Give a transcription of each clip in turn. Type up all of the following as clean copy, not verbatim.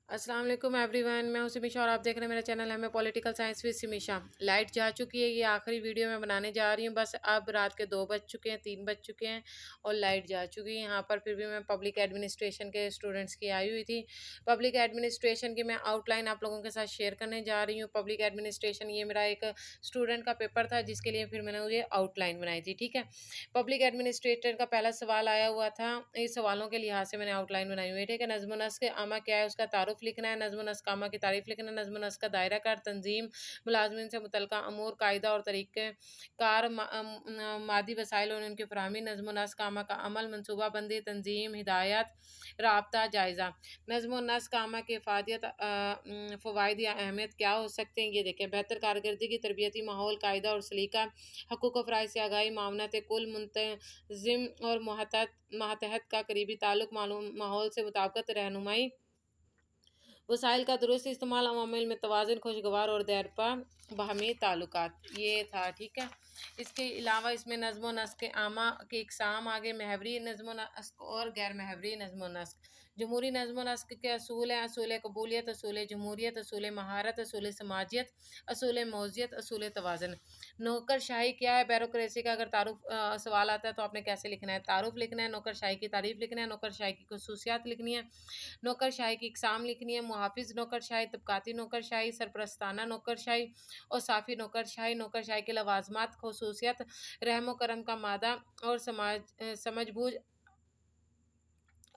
अस्सलाम वालेकुम एवरीवन, मैं हूं सिमीशा और आप देख रहे हैं मेरा चैनल है मैं पॉलिटिकल साइंस विद सिमीशा। लाइट जा चुकी है, ये आखिरी वीडियो मैं बनाने जा रही हूं। बस अब रात के 2 बज चुके हैं, 3 बज चुके हैं और लाइट जा चुकी है यहाँ पर। फिर भी मैं पब्लिक एडमिनिस्ट्रेशन के स्टूडेंट्स की आई हुई थी। पब्लिक एडमिनिस्ट्रेशन की मैं आउटलाइन आप लोगों के साथ शेयर करने जा रही हूँ। पब्लिक एडमिनिस्ट्रेशन ये मेरा एक स्टूडेंट का पेपर था जिसके लिए फिर मैंने ये आउटलाइन बनाई थी। ठीक है, पब्लिक एडमिनिस्ट्रेटर का पहला सवाल आया हुआ था, इस सवालों के लिहाज से मैंने आउटलाइन बनाई हुई है। ठीक है, नज़्म व नस्क आमा क्या है, उसका तारुफ लिखना है। नज़्म व नस्क आमा की तारीफ लिखना है। नज़्म व नस्क का दायरा कार, तंजीम, मुलाजमिन से मुतल्लिका अमूर, कायदा और तरीक़े कार, मादी वसाइल और उनकी फ़राहमी। नज़्म व नस्क आमा का अमल, मनसूबा बंदी, तंजीम, हिदायत, राब्ता, जायज़ा। नज़्म व नस्क आमा की इफ़ादियत, फ़वाइद या अहमियत क्या हो सकते हैं, ये देखें। बेहतर कारकर्दगी, तरबियती माहौल, कायदा और सलीका, हकूक़ व फ़राइज़ से आगाही, मामनत कुल, मुंतज़िम और मातहत का करीबी ताल्लुक़, माहौल से मुताबिकत, रहनुमाई, वसाइल का दुरुस्त इस्तेमाल, अवामिल में तवाज़ुन, खुशगवार और देरपा बाहमी ताल्लुकात, ये था। ठीक है, इसके अलावा इसमें नज़्म व नस्क आमा की इक़साम आगे, महवरी नज़्म व नस्क और गैर महवरी नज़्म व नस्क। जमहूरी नज़्म व नस्क के असूल हैं: असूल कबूलियत, असूल जमहूरियत, असूल महारत, असूल समाजियत, असूल मौज़ियत, असूल तवाज़ुन। नौकरशाही क्या है, ब्यूरोक्रेसी का अगर तारुफ सवाल आता है तो आपने कैसे लिखना है, तारुफ लिखना है, नौकरशाही की तारीफ लिखना है, नौकरशाही की खसूसियात लिखनी है, नौकरशाही की इक़साम लिखनी है, मुहाफ़िज़ नौकरशाही, तबक़ाती नौकरशाही, सरपरस्ताना नौकरशाही और साफ़ी नौकरशाही, नौकरशाही के लवाज़मात, खसूसियत, रहम व करम का मादा और समझ-बूझ,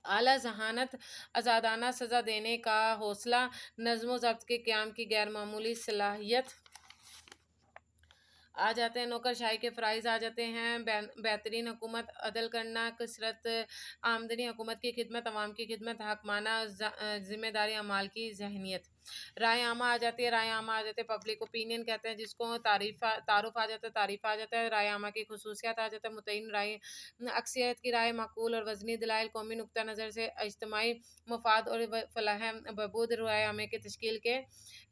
आला ज़हानत, आज़ादाना सज़ा देने का हौसला, नज़्म व ज़ब्त के क़याम की गैर मामूली सलाहियत आ जाते हैं। नौकरशाही के फ़राइज़ आ जाते हैं: बेहतरीन हुकूमत, अदल करना, कसरत आमदनी, हुकूमत की खिदमत, अवाम की खिदमत, हक़माना ज़िम्मेदारी, अमाल की ज़हनियत। राय आमा आ जाती है, राय आमा आ जाते हैं, पब्लिक ओपिनियन कहते हैं जिसको। तारुफ आ जाता है, तारीफ़ आ जाता है, राय आमा की खसूसियात आ जाता है, मुतय्यन राय, अक्सरियत की राय, माक़ूल और वज़नी दलाइल, कौमी नुक्ता नज़र से इज्तिमाई मफ़ाद और फ़लाह बहबूद, राय आमे की तश्कील के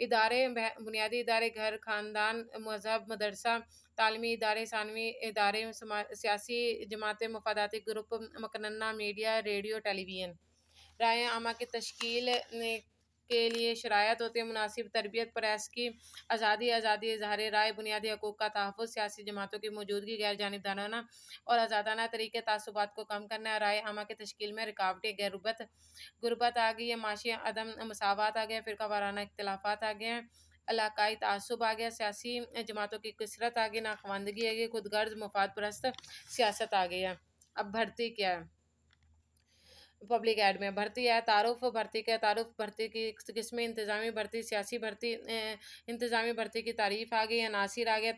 इदारे, बुनियादी इदारे, घर, ख़ानदान, मज़हब, मदरसा, तालीमी इदारे, सानवी इदारे, सियासी जमातें, मफ़ादाती ग्रुप, मकनना मीडिया, रेडियो, टेलीविज़न। राय आमा की तश्कील के लिए शरायत होती है: मुनासिब तरबियत, प्रेस की आज़ादी, आज़ादी इज़हार राय, बुनियादी हकूक़ का तहफ़्फ़ुज़, सियासी जमातों की मौजूदगी, गैर जानिबदाराना और आज़ादाना तरीके तासुबात को कम करना है। राय आमा की तश्कील में रुकावटें, गुरबत आ गई है, माशी अदम मसावत आ गया, फ़िरका वाराना इख्तिलाफ़ात आ गए हैं, इलाकाई तासुब आ गया, सियासी जमातों की कसरत आ गई, नाखवानदगी आ गई, खुदगर्ज़ मफाद परस्त सियासत आ गई है। अब भर्ती क्या है, पब्लिक एड में भर्ती है, तारुफ, भर्ती का तारुफ, भर्ती की किस्में, इंतज़ामी भर्ती, सियासी भर्ती, इंतज़ामी भर्ती की तारीफ़ आ गई, अनासिर आ गया,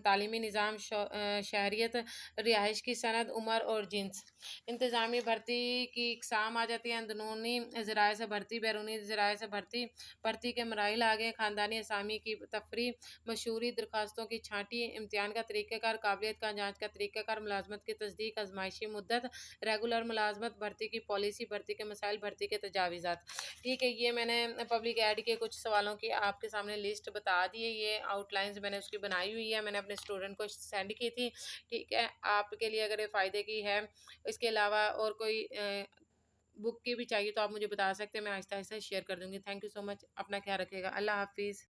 तालीमी निज़ाम, शहरियत, रिहाइश की सनद, उम्र और जिन्स। इंतज़ामी भर्ती की इक़साम आ जाती है: अंदरूनी ज़राए से भर्ती, बैरूनी ज़राए से भर्ती, भर्ती के मराहिल आ गए, ख़ानदानी असामी की तफ़रीह, मशहूरी, दरख्वास्तों की छाँटी, इम्तिहान का तरीक़ाकार, काबिलियत का जाँच का तरीक़ाकार, मुलाज़मत की तस्दीक, आज़माइशी मुद्दत, रेगुलर मुलाज़मत, भर्ती की पॉलिसी, भर्ती के मसाइल, भर्ती के तजावीज़ात। ठीक है, ये मैंने पब्लिक ऐड के कुछ सवालों की आपके सामने लिस्ट बता दी है। ये आउटलाइन्स मैंने उसकी बनाई हुई है, मैंने अपने स्टूडेंट को सेंड की थी। ठीक है, आपके लिए अगर ये फ़ायदे की है, इसके अलावा और कोई बुक की भी चाहिए तो आप मुझे बता सकते हैं, मैं आहिस्ता-आहिस्ता शेयर कर दूँगी। थैंक यू सो मच, अपना ख़्याल रखिएगा। अल्लाह हाफ़िज़।